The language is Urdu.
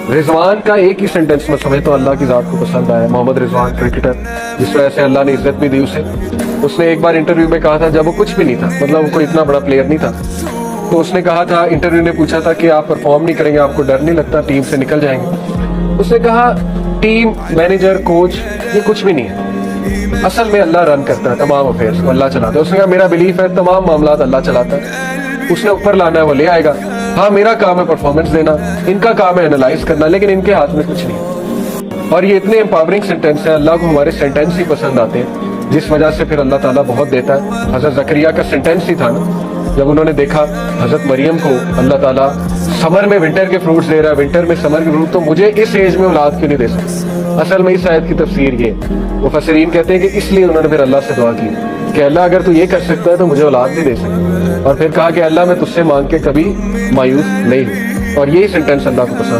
رضوان کا ایک ہی سینٹینس میں سمجھتا ہوں اللہ کی ذات کو پسند آیا. محمد رضوان کرکٹر, جس وجہ سے اللہ نے عزت بھی دی اسے. اس نے ایک بار انٹرویو میں کہا تھا, جب وہ کچھ بھی نہیں تھا, مطلب وہ کوئی اتنا بڑا پلیئر نہیں تھا, تو اس نے کہا تھا, انٹرویو نے پوچھا تھا کہ آپ پرفارم نہیں کریں گے, آپ کو ڈر نہیں لگتا ٹیم سے نکل جائیں گے؟ اس نے کہا ٹیم, مینیجر, کوچ یہ کچھ بھی نہیں ہے, اصل میں اللہ رن کرتا ہے تمام افیئرس کو, اللہ چلاتا ہے. اس نے کہا میرا بلیف ہے تمام معاملات اللہ چلاتا ہے, اس نے اوپر لانا ہے وہ لے آئے گا. ہاں میرا کام ہے پرفارمنس دینا, ان کا کام ہے انالائز کرنا, لیکن ان کے ہاتھ میں کچھ نہیں ہے. اور یہ اتنے امپاورنگ سینٹینس ہیں, اللہ کو ہمارے سینٹینس ہی پسند آتے ہیں, جس وجہ سے پھر اللہ تعالیٰ بہت دیتا ہے. حضرت زکریا کا سینٹینس ہی تھا نا, جب انہوں نے دیکھا حضرت مریم کو اللہ تعالیٰ سمر میں ونٹر کے فروٹس دے رہا ہے, ونٹر میں سمر کے فروٹ, تو مجھے اس ایج میں اولاد کیوں نہیں دے سکتا؟ اصل میں اس آیت کی تفسیر یہ, مفسرین کہتے ہیں کہ اس لیے انہوں نے پھر اللہ سے دعا کی کہ اللہ اگر تو یہ کر سکتا ہے تو مجھے اولاد نہیں دے سکتا, اور پھر کہا کہ اللہ میں تجھ سے مانگ کے کبھی مایوس نہیں ہوں. اور یہی سینٹینس اللہ کو پسند ہے.